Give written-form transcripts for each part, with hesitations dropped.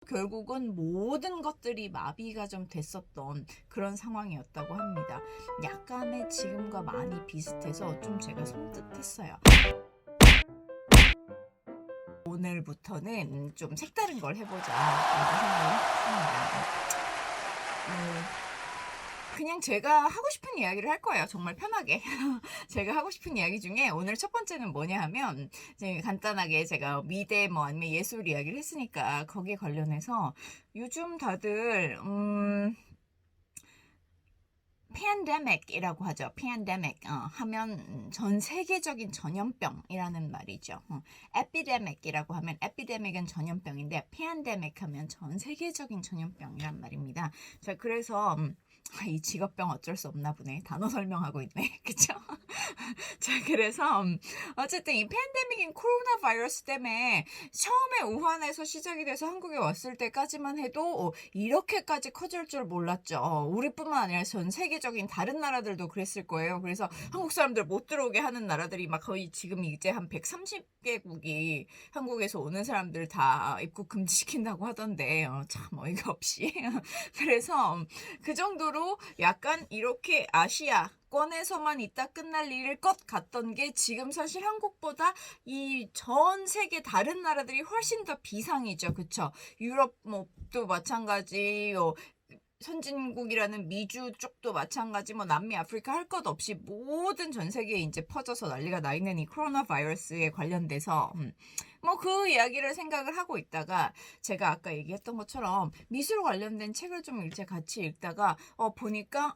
결국은 모든 것들이 마비가 좀 됐었던 그런 상황이었다고 합니다. 약간의 지금과 많이 비슷해서 좀 제가 섬뜩했어요. 오늘부터는 좀 색다른 걸 해보자 라고 생각을 했습니다. 그냥 제가 하고 싶은 이야기를 할 거예요. 정말 편하게. 제가 하고 싶은 이야기 중에 오늘 첫 번째는 뭐냐 하면, 간단하게 제가 미대 뭐 아니면 예술 이야기를 했으니까 거기에 관련해서 요즘 다들 팬데믹이라고 하죠. 팬데믹 하면 전 세계적인 전염병이라는 말이죠. 에피데믹이라고 하면 에피데믹은 전염병인데 팬데믹 하면 전 세계적인 전염병이란 말입니다. 자, 그래서 이 직업병 어쩔 수 없나 보네. 단어 설명하고 있네. 그쵸? 자, 그래서 어쨌든 이 팬데믹인 코로나 바이러스 때문에 처음에 우한에서 시작이 돼서 한국에 왔을 때까지만 해도 이렇게까지 커질 줄 몰랐죠. 우리뿐만 아니라 전 세계적인 다른 나라들도 그랬을 거예요. 그래서 한국 사람들 못 들어오게 하는 나라들이 막 거의 지금 이제 한 130개국이 한국에서 오는 사람들 다 입국 금지시킨다고 하던데 참 어이가 없이 그래서 그 정도로 약간 이렇게 아시아권에서만 있다 끝날 일일 것 같던 게 지금 사실 한국보다 이 전 세계 다른 나라들이 훨씬 더 비상이죠. 그쵸? 유럽 뭐도 마찬가지, 선진국이라는 미주 쪽도 마찬가지, 뭐 남미, 아프리카 할 것 없이 모든 전 세계에 이제 퍼져서 난리가 나 있는 이 코로나 바이러스에 관련돼서 뭐 그 이야기를 생각을 하고 있다가 제가 아까 얘기했던 것처럼 미술 관련된 책을 좀 일제 같이 읽다가 보니까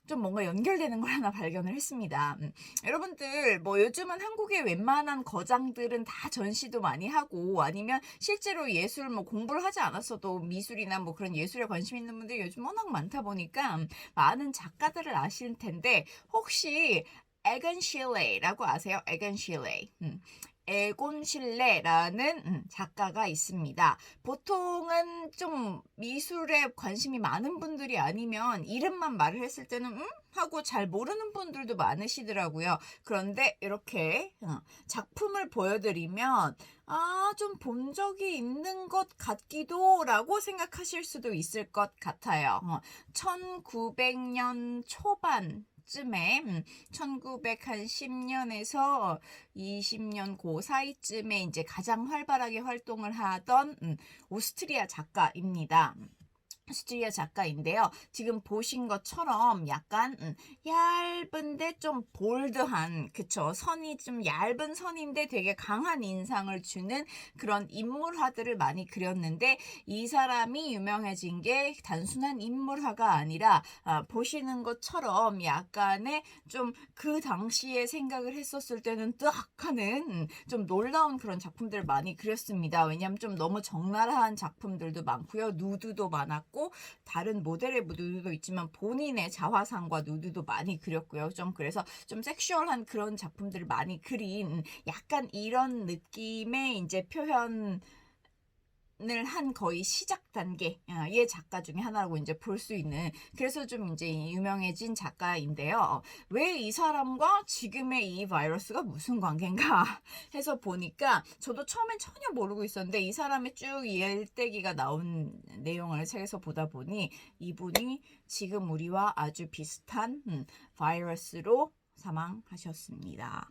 좀 뭔가 연결되는 걸 하나 발견을 했습니다. 여러분들 뭐 요즘은 한국의 웬만한 거장들은 다 전시도 많이 하고 아니면 실제로 예술 뭐 공부를 하지 않았어도 미술이나 뭐 그런 예술에 관심 있는 분들이 요즘 워낙 많다 보니까 많은 작가들을 아실 텐데 혹시 에건 실레이라고 아세요? 에건 실레이. 에곤 실레라는 작가가 있습니다. 보통은 좀 미술에 관심이 많은 분들이 아니면 이름만 말을 했을 때는 하고 잘 모르는 분들도 많으시더라고요. 그런데 이렇게 작품을 보여드리면 좀 본 적이 있는 것 같기도 라고 생각하실 수도 있을 것 같아요. 1900년 초반 쯤에 1910년에서 20년 그 사이쯤에 이제 가장 활발하게 활동을 하던 오스트리아 작가입니다. 오스트리아 작가인데요. 지금 보신 것처럼 약간 얇은데 좀 볼드한, 그쵸? 선이 좀 얇은 선인데 되게 강한 인상을 주는 그런 인물화들을 많이 그렸는데 이 사람이 유명해진 게 단순한 인물화가 아니라 보시는 것처럼 약간의 좀 그 당시에 생각을 했었을 때는 뜨악 하는 좀 놀라운 그런 작품들을 많이 그렸습니다. 왜냐하면 좀 너무 적나라한 작품들도 많고요. 누드도 많았고 다른 모델의 누드도 있지만 본인의 자화상과 누드도 많이 그렸고요. 좀 그래서 좀 섹슈얼한 그런 작품들을 많이 그린 약간 이런 느낌의 이제 표현을 한 거의 시작 단계의 작가 중에 하나라고 이제 볼 수 있는, 그래서 좀 이제 유명해진 작가인데요. 왜 이 사람과 지금의 이 바이러스가 무슨 관계인가 해서 보니까 저도 처음엔 전혀 모르고 있었는데 이 사람의 쭉 일대기가 나온 내용을 책에서 보다 보니 이분이 지금 우리와 아주 비슷한 바이러스로 사망하셨습니다.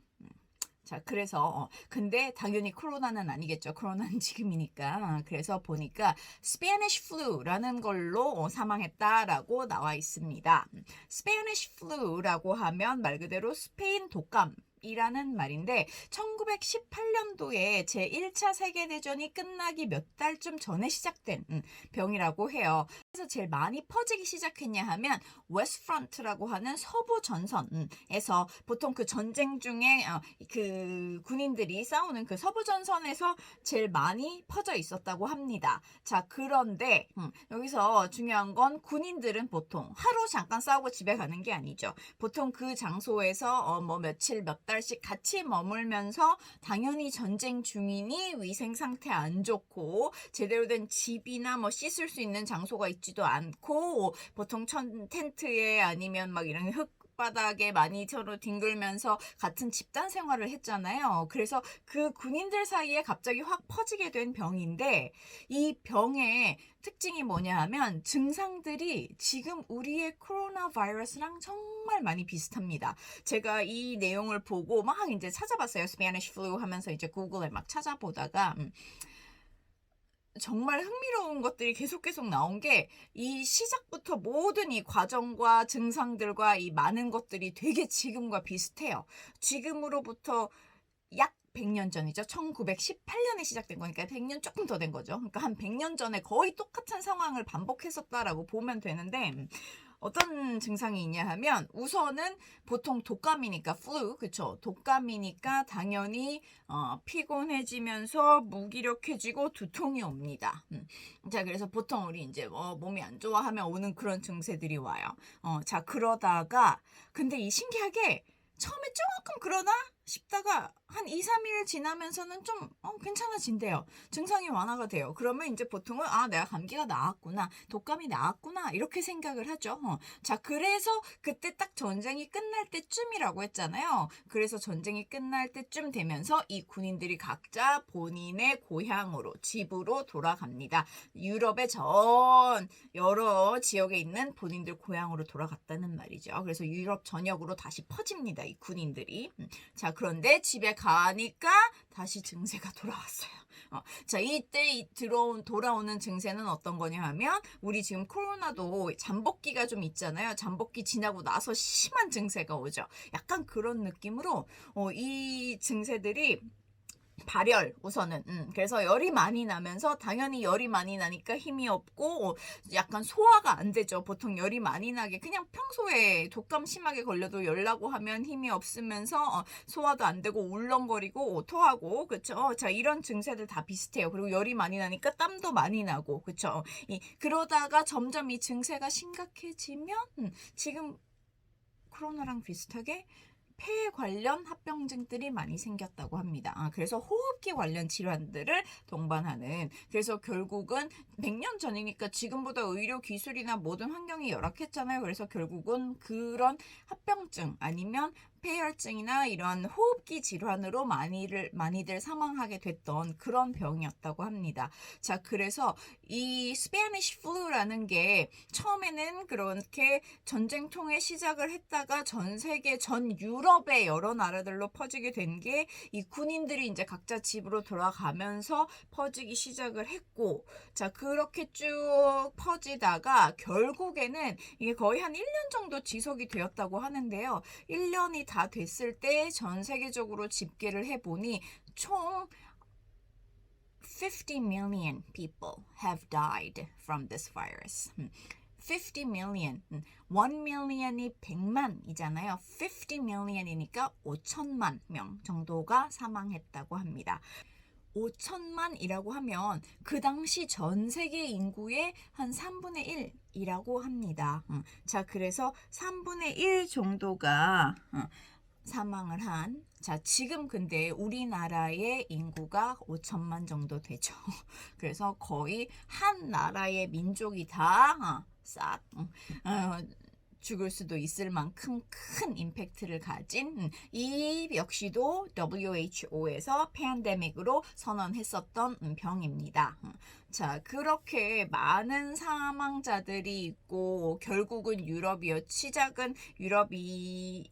자, 그래서 근데 당연히 코로나는 아니겠죠. 코로나는 지금이니까. 그래서 보니까 스페니쉬 플루라는 걸로 사망했다라고 나와 있습니다. 스페니쉬 플루라고 하면 말 그대로 스페인 독감 이라는 말인데 1918년도에 제1차 세계대전이 끝나기 몇 달쯤 전에 시작된 병이라고 해요. 그래서 제일 많이 퍼지기 시작했냐 하면 웨스트프런트라고 하는 서부 전선에서 보통 그 전쟁 중에 그 군인들이 싸우는 그 서부 전선에서 제일 많이 퍼져 있었다고 합니다. 자, 그런데 여기서 중요한 건 군인들은 보통 하루 잠깐 싸우고 집에 가는 게 아니죠. 보통 그 장소에서 뭐 며칠 몇 달씩 같이 머물면서 당연히 전쟁 중이니 위생 상태 안 좋고 제대로 된 집이나 뭐 씻을 수 있는 장소가 있지도 않고 보통 텐트에 아니면 막 이런 흙 땅바닥에 많이 서로 뒹굴면서 같은 집단 생활을 했잖아요. 그래서 그 군인들 사이에 갑자기 확 퍼지게 된 병인데 이 병의 특징이 뭐냐 하면 증상들이 지금 우리의 코로나 바이러스랑 정말 많이 비슷합니다. 제가 이 내용을 보고 막 이제 찾아봤어요. Spanish flu 하면서 이제 구글에 막 찾아보다가 정말 흥미로운 것들이 계속 나온 게 이 시작부터 모든 이 과정과 증상들과 이 많은 것들이 되게 지금과 비슷해요. 지금으로부터 약 100년 전이죠. 1918년에 시작된 거니까 100년 조금 더 된 거죠. 그러니까 한 100년 전에 거의 똑같은 상황을 반복했었다라고 보면 되는데 어떤 증상이 있냐 하면 우선은 보통 독감이니까 flu, 그쵸? 독감이니까 당연히 피곤해지면서 무기력해지고 두통이 옵니다. 자, 그래서 보통 우리 이제 몸이 안 좋아하면 오는 그런 증세들이 와요. 자, 그러다가 근데 이 신기하게 처음에 조금 그러나 싶다가 한 2, 3일 지나면서는 좀 괜찮아진대요. 증상이 완화가 돼요. 그러면 이제 보통은 내가 감기가 나았구나, 독감이 나았구나 이렇게 생각을 하죠. 자, 그래서 그때 딱 전쟁이 끝날 때쯤이라고 했잖아요. 그래서 전쟁이 끝날 때쯤 되면서 이 군인들이 각자 본인의 고향으로, 집으로 돌아갑니다. 유럽의 전 여러 지역에 있는 본인들 고향으로 돌아갔다는 말이죠. 그래서 유럽 전역으로 다시 퍼집니다, 이 군인들이. 자, 그런데 집에 가니까 다시 증세가 돌아왔어요. 자, 이때 돌아오는 증세는 어떤 거냐 하면 우리 지금 코로나도 잠복기가 좀 있잖아요. 잠복기 지나고 나서 심한 증세가 오죠. 약간 그런 느낌으로 이 증세들이 발열 우선은 그래서 열이 많이 나면서 당연히 열이 많이 나니까 힘이 없고 약간 소화가 안 되죠. 보통 열이 많이 나게 그냥 평소에 독감 심하게 걸려도 열 나고 하면 힘이 없으면서 소화도 안 되고 울렁거리고 토하고 그쵸. 자, 이런 증세들 다 비슷해요. 그리고 열이 많이 나니까 땀도 많이 나고 그쵸. 그러다가 점점 이 증세가 심각해지면 지금 코로나랑 비슷하게 폐 관련 합병증들이 많이 생겼다고 합니다. 그래서 호흡기 관련 질환들을 동반하는, 그래서 결국은 100년 전이니까 지금보다 의료 기술이나 모든 환경이 열악했잖아요. 그래서 결국은 그런 합병증 아니면 폐혈증이나 이런 호흡기 질환으로 많이들 사망하게 됐던 그런 병이었다고 합니다. 자, 그래서 이 Spanish flu라는 게 처음에는 그렇게 전쟁통에 시작을 했다가 전 세계, 전 유럽의 여러 나라들로 퍼지게 된 게 이 군인들이 이제 각자 집으로 돌아가면서 퍼지기 시작을 했고, 자, 그렇게 쭉 퍼지다가 결국에는 이게 거의 한 1년 정도 지속이 되었다고 하는데요. 1년이 다 됐을 때 전 세계적으로 집계를 해보니 총 50 million people have died from this virus. 50 million, 1 million이 100만이잖아요. 50 million이니까 5천만 명 정도가 사망했다고 합니다. 5천만이라고 하면 그 당시 전 세계 인구의 한 3분의 1이라고 합니다. 자, 그래서 3분의 1 정도가 사망을 한, 자, 지금 근데 우리나라의 인구가 5천만 정도 되죠. 그래서 거의 한 나라의 민족이 다 싹 죽을 수도 있을 만큼 큰 임팩트를 가진 이 역시도 WHO에서 팬데믹으로 선언했었던 병입니다. 자, 그렇게 많은 사망자들이 있고 결국은 시작은 유럽인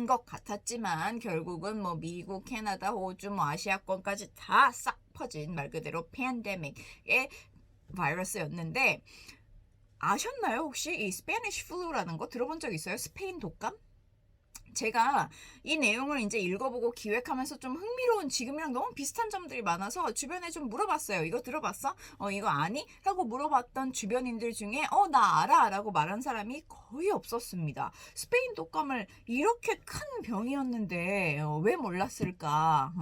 것 같았지만 결국은 뭐 미국, 캐나다, 호주, 아시아권까지 다 싹 퍼진 말 그대로 팬데믹의 바이러스였는데, 아셨나요? 혹시 이 스페니쉬 플루라는 거 들어본 적 있어요? 스페인 독감? 제가 이 내용을 이제 읽어보고 기획하면서 좀 흥미로운, 지금이랑 너무 비슷한 점들이 많아서 주변에 좀 물어봤어요. 이거 들어봤어? 이거 아니? 라고 물어봤던 주변인들 중에 나 알아 라고 말한 사람이 거의 없었습니다. 스페인 독감을 이렇게 큰 병이었는데 왜 몰랐을까?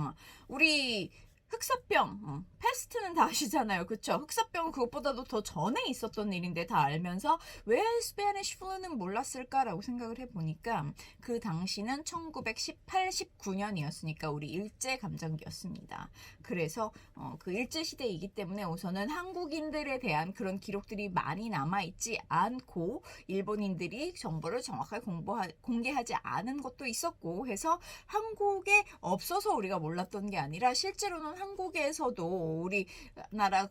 우리 흑사병, 패스트는 다 아시잖아요. 그쵸? 흑사병은 그것보다도 더 전에 있었던 일인데 다 알면서 왜 스페니쉬 플루는 몰랐을까라고 생각을 해보니까 그 당시는 1918, 19년이었으니까 우리 일제감정기였습니다. 그래서 그 일제시대이기 때문에 우선은 한국인들에 대한 그런 기록들이 많이 남아있지 않고 일본인들이 정보를 정확하게 공개하지 않은 것도 있었고 해서 한국에 없어서 우리가 몰랐던 게 아니라 실제로는 한국에서도 우리나라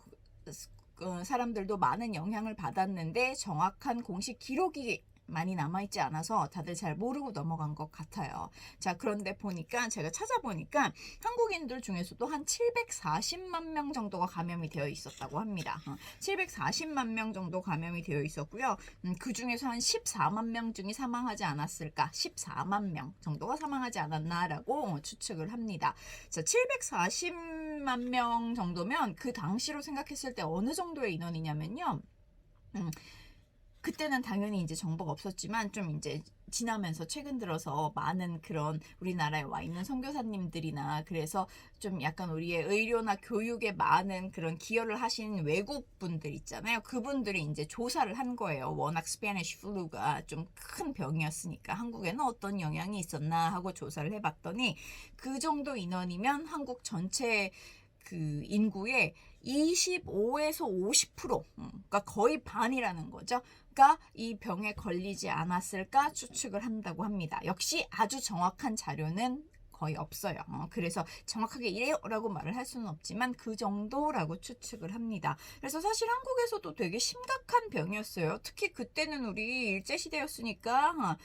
사람들도 많은 영향을 받았는데 정확한 공식 기록이 많이 남아있지 않아서 다들 잘 모르고 넘어간 것 같아요. 자, 그런데 보니까 제가 찾아보니까 한국인들 중에서도 한 740만 명 정도가 감염이 되어 있었다고 합니다. 740만 명 정도 감염이 되어 있었고요. 그 중에서 한 14만 명쯤이 사망하지 않았을까? 14만 명 정도가 사망하지 않았나라고 추측을 합니다. 자, 740만 명 정도면 그 당시로 생각했을 때 어느 정도의 인원이냐면요. 그때는 당연히 이제 정보가 없었지만 좀 이제 지나면서 최근 들어서 많은 그런 우리나라에 와 있는 선교사님들이나 그래서 좀 약간 우리의 의료나 교육에 많은 그런 기여를 하신 외국 분들 있잖아요. 그분들이 이제 조사를 한 거예요. 워낙 스페니쉬 플루가 좀 큰 병이었으니까 한국에는 어떤 영향이 있었나 하고 조사를 해봤더니 그 정도 인원이면 한국 전체 그 인구의 25에서 50%, 그러니까 거의 반이라는 거죠. 가 이 병에 걸리지 않았을까 추측을 한다고 합니다. 역시 아주 정확한 자료는 거의 없어요. 그래서 정확하게 이래요라고 말을 할 수는 없지만 그 정도라고 추측을 합니다. 그래서 사실 한국에서도 되게 심각한 병이었어요. 특히 그때는 우리 일제시대였으니까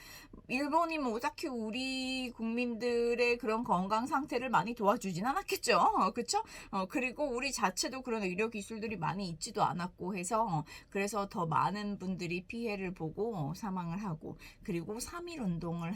일본이 뭐 딱히 우리 국민들의 그런 건강 상태를 많이 도와주진 않았겠죠. 그쵸? 그리고 우리 자체도 그런 의료 기술들이 많이 있지도 않았고 해서 그래서 더 많은 분들이 피해를 보고 사망을 하고 그리고 3.1 운동을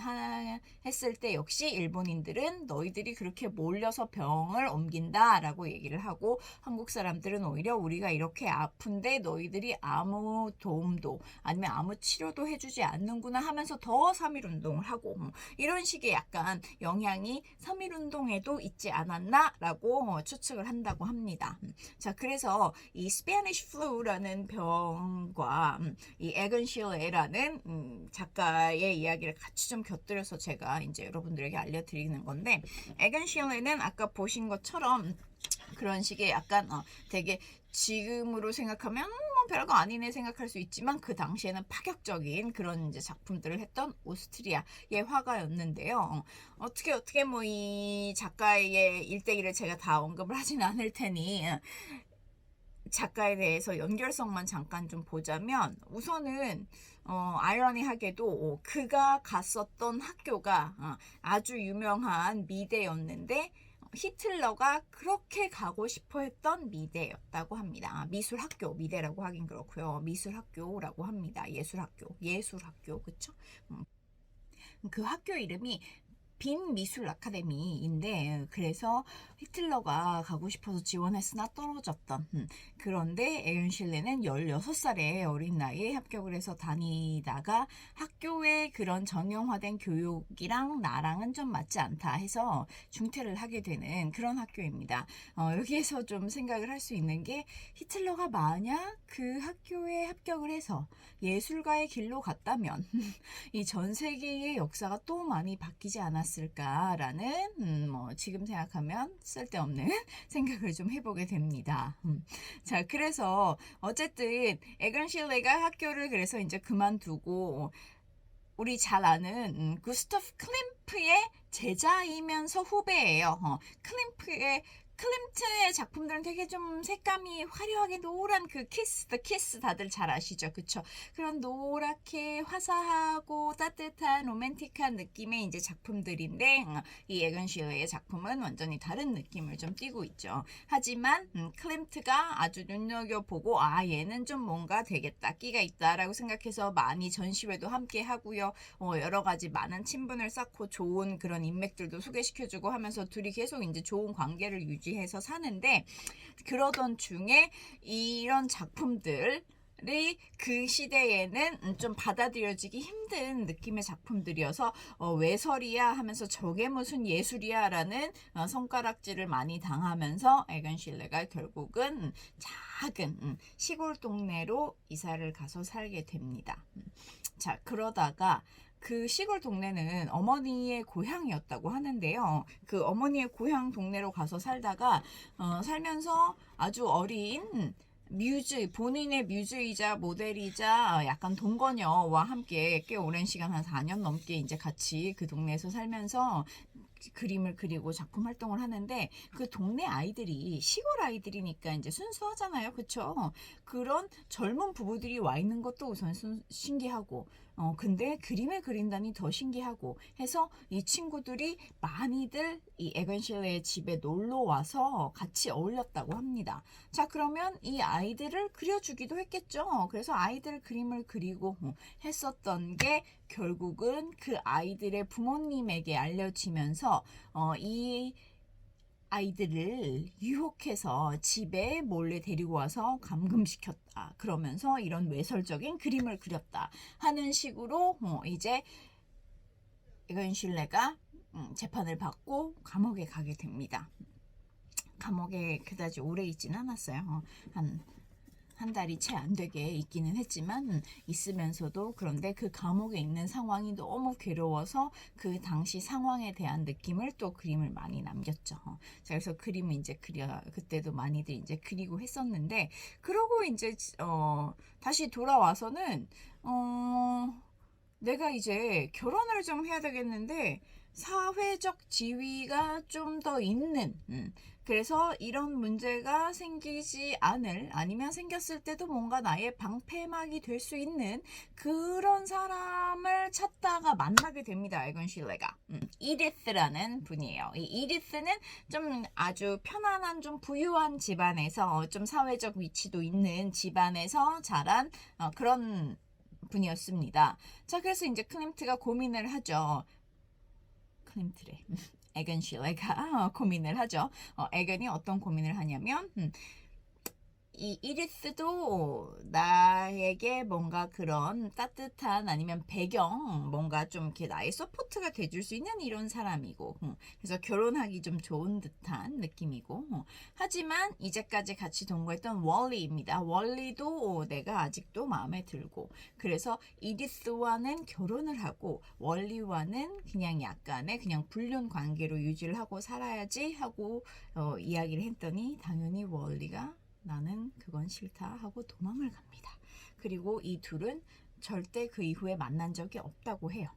했을 때 역시 일본인들은 너희들이 그렇게 몰려서 병을 옮긴다라고 얘기를 하고 한국 사람들은 오히려 우리가 이렇게 아픈데 너희들이 아무 도움도 아니면 아무 치료도 해주지 않는구나 하면서 더 3.1 운동을 하고 이런 식의 약간 영향이 3.1 운동에도 있지 않았나라고 추측을 한다고 합니다. 자, 그래서 이 스페니쉬 플루라는 병과 이 에건 실레라는 작가의 이야기를 같이 좀 곁들여서 제가 이제 여러분들에게 알려드리는 건데 에건 실레는 아까 보신 것처럼 그런 식의 약간 되게 지금으로 생각하면 뭐 별거 아니네 생각할 수 있지만 그 당시에는 파격적인 그런 이제 작품들을 했던 오스트리아의 화가였는데요. 어떻게 뭐 이 작가의 일대기를 제가 다 언급을 하진 않을 테니 작가에 대해서 연결성만 잠깐 좀 보자면 우선은 아이러니하게도 그가 갔었던 학교가 아주 유명한 미대였는데 히틀러가 그렇게 가고 싶어 했던 미대였다고 합니다. 미술학교, 미대라고 하긴 그렇고요. 미술학교라고 합니다. 예술학교, 그쵸? 그 학교 이름이 빈 미술 아카데미인데 그래서 히틀러가 가고 싶어서 지원했으나 떨어졌던 그런데 에건 실레는 16살의 어린 나이에 합격을 해서 다니다가 학교의 그런 정형화된 교육이랑 나랑은 좀 맞지 않다 해서 중퇴를 하게 되는 그런 학교입니다. 여기에서 좀 생각을 할 수 있는 게 히틀러가 만약 그 학교에 합격을 해서 예술가의 길로 갔다면 이 전 세계의 역사가 또 많이 바뀌지 않았을까라는 뭐 지금 생각하면 쓸데없는 생각을 좀 해보게 됩니다. 자, 그래서 어쨌든 에건 실레가 학교를 그래서 이제 그만두고 우리 잘 아는 구스타프 클림프의 제자이면서 후배예요. 클림트의 작품들은 되게 좀 색감이 화려하게 노란 그 The Kiss 다들 잘 아시죠? 그쵸? 그런 노랗게 화사하고 따뜻한 로맨틱한 느낌의 이제 작품들인데 이 에건 실레의 작품은 완전히 다른 느낌을 좀 띠고 있죠. 하지만 클림트가 아주 눈여겨보고 얘는 좀 뭔가 되겠다, 끼가 있다라고 생각해서 많이 전시회도 함께 하고요. 여러 가지 많은 친분을 쌓고 좋은 그런 인맥들도 소개시켜주고 하면서 둘이 계속 이제 좋은 관계를 유지해서 사는데 그러던 중에 이런 작품들 그 시대에는 좀 받아들여지기 힘든 느낌의 작품들이어서 외설이야 하면서 저게 무슨 예술이야 라는 손가락질을 많이 당하면서 에건 실레가 결국은 작은 시골 동네로 이사를 가서 살게 됩니다. 자, 그러다가 그 시골 동네는 어머니의 고향이었다고 하는데요. 그 어머니의 고향 동네로 가서 살다가 살면서 아주 어린 본인의 뮤즈이자 모델이자 약간 동거녀와 함께 꽤 오랜 시간 한 4년 넘게 이제 같이 그 동네에서 살면서 그림을 그리고 작품 활동을 하는데 그 동네 아이들이 시골 아이들이니까 이제 순수하잖아요. 그쵸? 그런 젊은 부부들이 와 있는 것도 우선 신기하고 근데 그림을 그린다니 더 신기하고 해서 이 친구들이 많이들 이 에건 실레의 집에 놀러 와서 같이 어울렸다고 합니다. 자, 그러면 이 아이들을 그려주기도 했겠죠. 그래서 아이들 그림을 그리고 했었던 게 결국은 그 아이들의 부모님에게 알려지면서 이 아이들을 유혹해서 집에 몰래 데리고 와서 감금시켰다. 그러면서 이런 외설적인 그림을 그렸다 하는 식으로 이제 에건 실레가 재판을 받고 감옥에 가게 됩니다. 감옥에 그다지 오래 있진 않았어요. 한 달이 채 안 되게 있기는 했지만 있으면서도 그런데 그 감옥에 있는 상황이 너무 괴로워서 그 당시 상황에 대한 느낌을 또 그림을 많이 남겼죠. 자, 그래서 그림을 이제 그때도 많이들 이제 그리고 했었는데 그러고 이제 다시 돌아와서는 내가 이제 결혼을 좀 해야 되겠는데 사회적 지위가 좀 더 있는 그래서 이런 문제가 생기지 않을 아니면 생겼을 때도 뭔가 나의 방패막이 될 수 있는 그런 사람을 찾다가 만나게 됩니다. 에건 실레가 이디스라는 분이에요. 이 이디스는 좀 아주 편안한 좀 부유한 집안에서 좀 사회적 위치도 있는 집안에서 자란 그런 분이었습니다. 자, 그래서 이제 클림트가 고민을 하죠. 클림트래. 에건 실레가 고민을 하죠. 에건이 어떤 고민을 하냐면 이 이리스도 나에게 뭔가 그런 따뜻한 아니면 배경 뭔가 좀 이렇게 나의 서포트가 돼줄 수 있는 이런 사람이고 그래서 결혼하기 좀 좋은 듯한 느낌이고 하지만 이제까지 같이 동거했던 월리입니다. 월리도 내가 아직도 마음에 들고 그래서 이리스와는 결혼을 하고 월리와는 그냥 약간의 그냥 불륜 관계로 유지를 하고 살아야지 하고 이야기를 했더니 당연히 월리가 나는 그건 싫다 하고 도망을 갑니다. 그리고 이 둘은 절대 그 이후에 만난 적이 없다고 해요.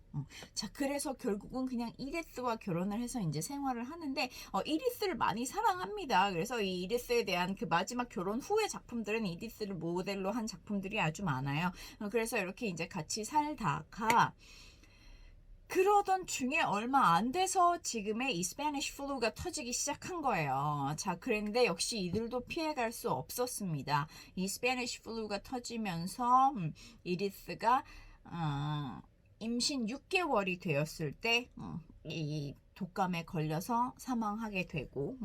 자, 그래서 결국은 그냥 이리스와 결혼을 해서 이제 생활을 하는데 이리스를 많이 사랑합니다. 그래서 이 이리스에 대한 그 마지막 결혼 후의 작품들은 이리스를 모델로 한 작품들이 아주 많아요. 그래서 이렇게 이제 같이 살다가 그러던 중에 얼마 안 돼서 지금의 이 스페니쉬 플루가 터지기 시작한 거예요. 자, 그런데 역시 이들도 피해갈 수 없었습니다. 이 스페니쉬 플루가 터지면서 이리스가 임신 6개월이 되었을 때 이 독감에 걸려서 사망하게 되고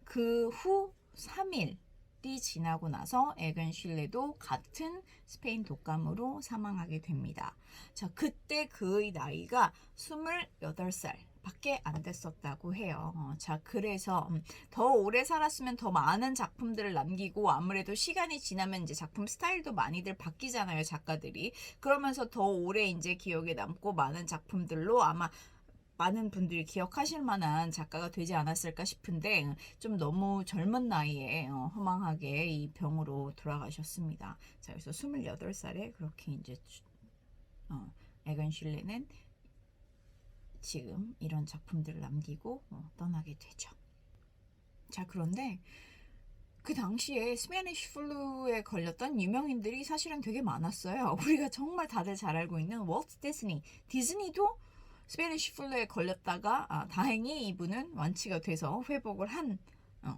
그 후 3일 이 지나고 나서 에건 실레도 같은 스페인 독감으로 사망하게 됩니다. 자, 그때 그의 나이가 28살 밖에 안 됐었다고 해요. 자, 그래서 더 오래 살았으면 더 많은 작품들을 남기고 아무래도 시간이 지나면 이제 작품 스타일도 많이들 바뀌잖아요, 작가들이. 그러면서 더 오래 이제 기억에 남고 많은 작품들로 아마 많은 분들이 기억하실 만한 작가가 되지 않았을까 싶은데 좀 너무 젊은 나이에 허망하게 이 병으로 돌아가셨습니다. 자, 그래서 28살에 그렇게 이제 에건 실레는 지금 이런 작품들을 남기고 떠나게 되죠. 자, 그런데 그 당시에 스페니쉬 플루에 걸렸던 유명인들이 사실은 되게 많았어요. 우리가 정말 다들 잘 알고 있는 월트 디즈니도 스페니쉬 플루에 걸렸다가 다행히 이분은 완치가 돼서 회복을 한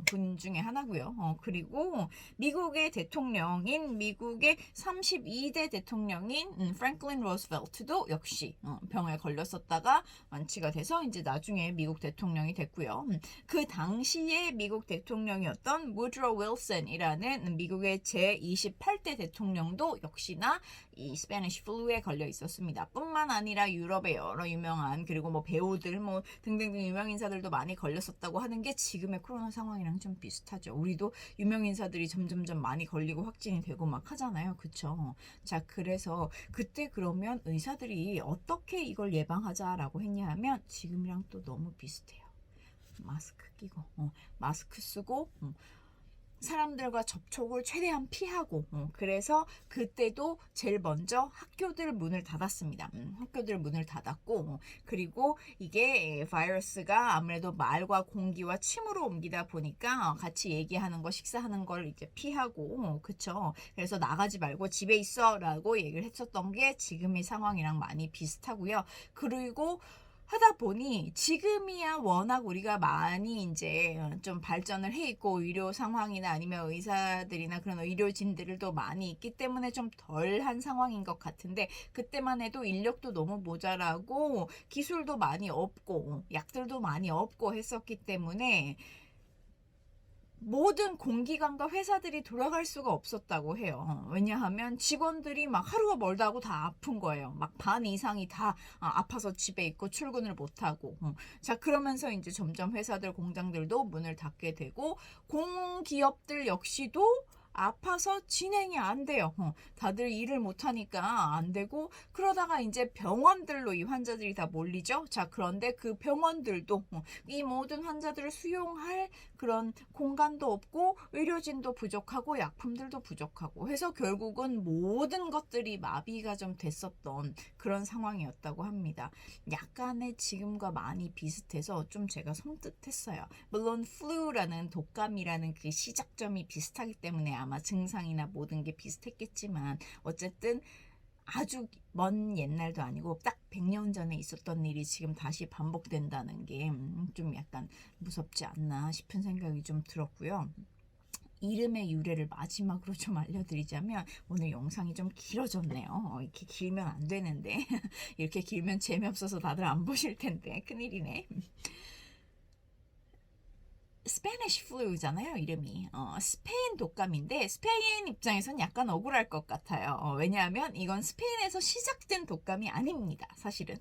분 중에 하나고요. 그리고 미국의 대통령인 미국의 32대 대통령인 프랭클린 로스벨트도 역시 병에 걸렸었다가 완치가 돼서 이제 나중에 미국 대통령이 됐고요. 그 당시에 미국 대통령이었던 무드로 윌슨이라는 미국의 제28대 대통령도 역시나 이 스페니쉬 플루에 걸려 있었습니다. 뿐만 아니라 유럽의 여러 유명한 그리고 뭐 배우들 뭐 등등등 유명 인사들도 많이 걸렸었다고 하는 게 지금의 코로나 상황이랑 좀 비슷하죠. 우리도 유명 인사들이 점점점 많이 걸리고 확진이 되고 막 하잖아요. 그쵸? 자, 그래서 그때 그러면 의사들이 어떻게 이걸 예방하자라고 했냐 하면 지금이랑 또 너무 비슷해요. 마스크 끼고 마스크 쓰고 사람들과 접촉을 최대한 피하고 그래서 그때도 제일 먼저 학교들 문을 닫았습니다. 학교들 문을 닫았고 그리고 이게 바이러스가 아무래도 말과 공기와 침으로 옮기다 보니까 같이 얘기하는 거 식사하는 걸 이제 피하고 그쵸. 그래서 나가지 말고 집에 있어 라고 얘기를 했었던 게 지금의 상황이랑 많이 비슷하고요. 그리고 하다 보니 지금이야 워낙 우리가 많이 이제 좀 발전을 해 있고 의료 상황이나 아니면 의사들이나 그런 의료진들도 많이 있기 때문에 좀 덜한 상황인 것 같은데 그때만 해도 인력도 너무 모자라고 기술도 많이 없고 약들도 많이 없고 했었기 때문에 모든 공기관과 회사들이 돌아갈 수가 없었다고 해요. 왜냐하면 직원들이 막 하루가 멀다 하고 다 아픈 거예요. 막 반 이상이 다 아파서 집에 있고 출근을 못하고. 자, 그러면서 이제 점점 회사들, 공장들도 문을 닫게 되고 공기업들 역시도 아파서 진행이 안 돼요. 다들 일을 못하니까 안 되고 그러다가 이제 병원들로 이 환자들이 다 몰리죠. 자, 그런데 그 병원들도 이 모든 환자들을 수용할 그런 공간도 없고 의료진도 부족하고 약품들도 부족하고 해서 결국은 모든 것들이 마비가 좀 됐었던 그런 상황이었다고 합니다. 약간의 지금과 많이 비슷해서 좀 제가 섬뜩했어요. 물론 플루라는 독감이라는 그 시작점이 비슷하기 때문에 아마 증상이나 모든 게 비슷했겠지만 어쨌든 아주 먼 옛날도 아니고 딱 100년 전에 있었던 일이 지금 다시 반복된다는 게 좀 약간 무섭지 않나 싶은 생각이 좀 들었고요. 이름의 유래를 마지막으로 좀 알려드리자면 오늘 영상이 좀 길어졌네요. 이렇게 길면 안 되는데 이렇게 길면 재미없어서 다들 안 보실 텐데 큰일이네. 스페니쉬 플루잖아요, 이름이. 스페인 독감인데 스페인 입장에선 약간 억울할 것 같아요. 왜냐하면 이건 스페인에서 시작된 독감이 아닙니다. 사실은.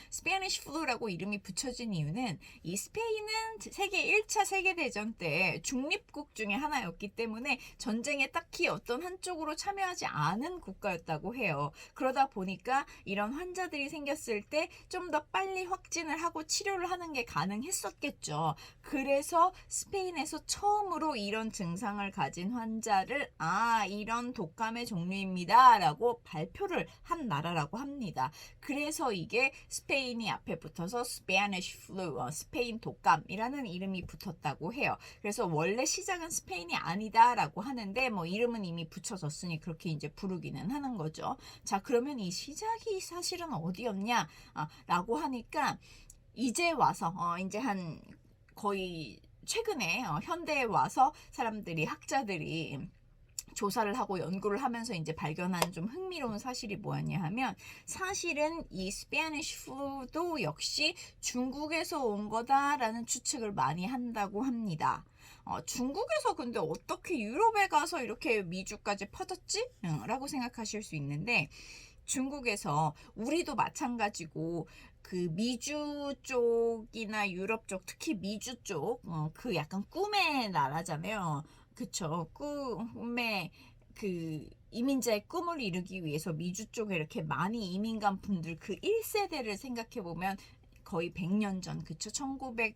스페니쉬 플루라고 이름이 붙여진 이유는 이 스페인은 세계 1차 세계대전 때 중립국 중에 하나였기 때문에 전쟁에 딱히 어떤 한쪽으로 참여하지 않은 국가였다고 해요. 그러다 보니까 이런 환자들이 생겼을 때 좀 더 빨리 확진을 하고 치료를 하는 게 가능했었겠죠. 그래서 스페인에서 처음으로 이런 증상을 가진 환자를 이런 독감의 종류입니다 라고 발표를 한 나라라고 합니다. 그래서 이게 스페인이 앞에 붙어서 Spanish flu, 스페인 독감이라는 이름이 붙었다고 해요. 그래서 원래 시작은 스페인이 아니다 라고 하는데 뭐 이름은 이미 붙여졌으니 그렇게 이제 부르기는 하는 거죠. 자, 그러면 이 시작이 사실은 어디였냐 라고 하니까 이제 와서 이제 한 거의 최근에 현대에 와서 사람들이 학자들이 조사를 하고 연구를 하면서 이제 발견한 좀 흥미로운 사실이 뭐였냐 하면 사실은 이 스페니쉬 플루도 역시 중국에서 온 거다라는 추측을 많이 한다고 합니다. 중국에서 근데 어떻게 유럽에 가서 이렇게 미주까지 퍼졌지? 라고 생각하실 수 있는데 중국에서 우리도 마찬가지고 그 미주 쪽이나 유럽 쪽 특히 미주 쪽 그 약간 꿈의 나라잖아요. 그쵸? 꿈의 그 이민자의 꿈을 이루기 위해서 미주 쪽에 이렇게 많이 이민 간 분들 그 1세대를 생각해 보면 거의 100년 전 그쵸? 1900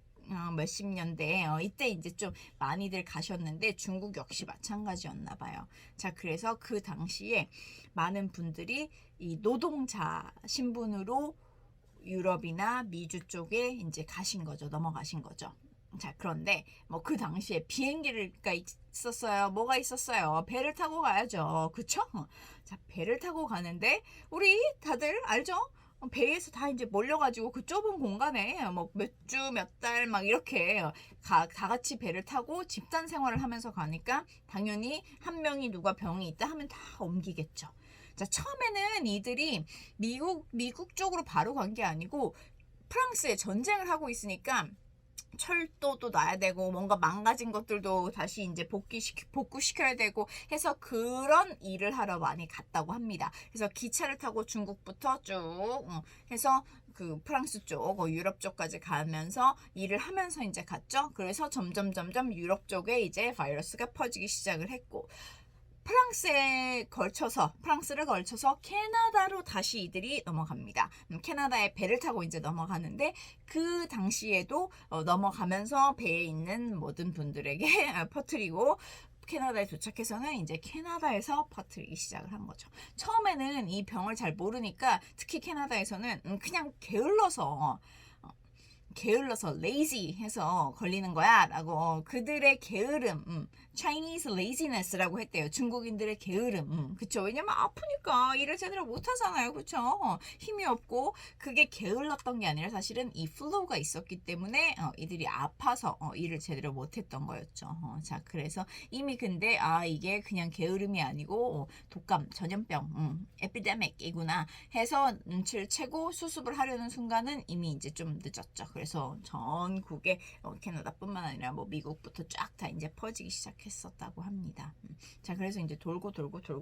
몇십 년대 이때 이제 좀 많이들 가셨는데 중국 역시 마찬가지였나 봐요. 자, 그래서 그 당시에 많은 분들이 이 노동자 신분으로 유럽이나 미주 쪽에 이제 가신 거죠. 넘어가신 거죠. 자, 그런데 뭐 그 당시에 비행기가 있었어요. 뭐가 있었어요? 배를 타고 가야죠. 그쵸? 자, 배를 타고 가는데 우리 다들 알죠? 배에서 다 이제 몰려가지고 그 좁은 공간에 뭐 몇 주, 몇 달 막 이렇게 다 같이 배를 타고 집단 생활을 하면서 가니까 당연히 한 명이 누가 병이 있다 하면 다 옮기겠죠. 자, 처음에는 이들이 미국 쪽으로 바로 간 게 아니고 프랑스에 전쟁을 하고 있으니까 철도도 놔야 되고 뭔가 망가진 것들도 다시 이제 복구시켜야 되고 해서 그런 일을 하러 많이 갔다고 합니다. 그래서 기차를 타고 중국부터 쭉 해서 그 프랑스 쪽, 유럽 쪽까지 가면서 일을 하면서 이제 갔죠. 그래서 점점 유럽 쪽에 이제 바이러스가 퍼지기 시작을 했고, 프랑스를 걸쳐서 캐나다로 다시 이들이 넘어갑니다. 캐나다에 배를 타고 이제 넘어가는데 그 당시에도 넘어가면서 배에 있는 모든 분들에게 퍼뜨리고 캐나다에 도착해서는 이제 캐나다에서 퍼뜨리기 시작을 한 거죠. 처음에는 이 병을 잘 모르니까 특히 캐나다에서는 그냥 게을러서 lazy 해서 걸리는 거야 라고 그들의 게으름 Chinese laziness라고 했대요. 중국인들의 게으름. 그쵸? 왜냐면 아프니까 일을 제대로 못 하잖아요. 그쵸? 힘이 없고 그게 게을렀던 게 아니라 사실은 이 플루가 있었기 때문에 이들이 아파서 일을 제대로 못 했던 거였죠. 자, 그래서 이미 근데 이게 그냥 게으름이 아니고 독감, 전염병, 에피데믹이구나 해서 눈치를 채고 수습을 하려는 순간은 이미 이제 좀 늦었죠. 그래서 전국에 캐나다뿐만 아니라 뭐 미국부터 쫙 다 이제 퍼지기 시작했었다고 합니다. 자, 그래서 이제 돌고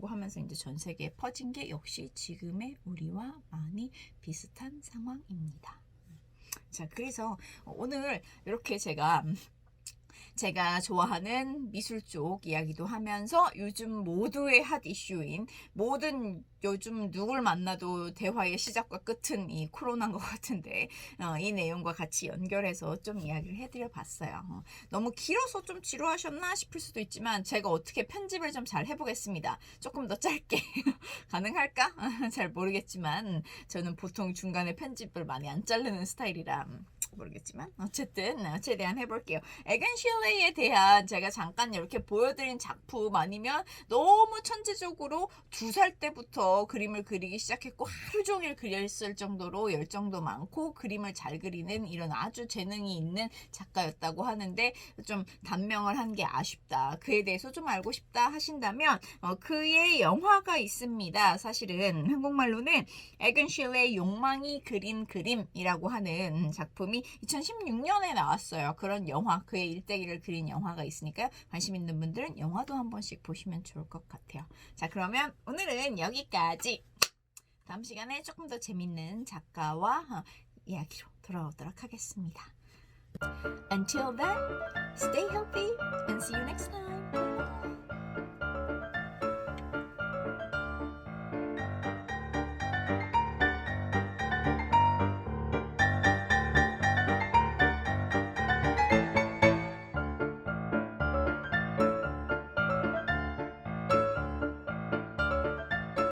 하면서 이제 전 세계에 퍼진 게 역시 지금의 우리와 많이 비슷한 상황입니다. 자, 그래서 오늘 이렇게 제가 좋아하는 미술 쪽 이야기도 하면서 요즘 모두의 핫 이슈인 요즘 누굴 만나도 대화의 시작과 끝은 이 코로나인 것 같은데 이 내용과 같이 연결해서 좀 이야기를 해드려 봤어요. 너무 길어서 좀 지루하셨나 싶을 수도 있지만 제가 어떻게 편집을 좀 잘 해보겠습니다. 조금 더 짧게 가능할까? 잘 모르겠지만 저는 보통 중간에 편집을 많이 안 자르는 스타일이라 모르겠지만 어쨌든 최대한 해볼게요. 에건 실레이에 대한 제가 잠깐 이렇게 보여드린 작품 아니면 너무 천재적으로 2살 때부터 그림을 그리기 시작했고 하루 종일 그렸을 정도로 열정도 많고 그림을 잘 그리는 이런 아주 재능이 있는 작가였다고 하는데 좀 단명을 한 게 아쉽다. 그에 대해서 좀 알고 싶다 하신다면 그의 영화가 있습니다. 사실은 한국말로는 에건 실레이 욕망이 그린 그림이라고 하는 작품이 2016년에 나왔어요. 그런 영화, 그의 일대기를 그린 영화가 있으니까요. 관심 있는 분들은 영화도 한 번씩 보시면 좋을 것 같아요. 자, 그러면 오늘은 여기까지. 다음 시간에 조금 더 재밌는 작가와 이야기로 돌아오도록 하겠습니다. Until then, stay healthy and see you next time.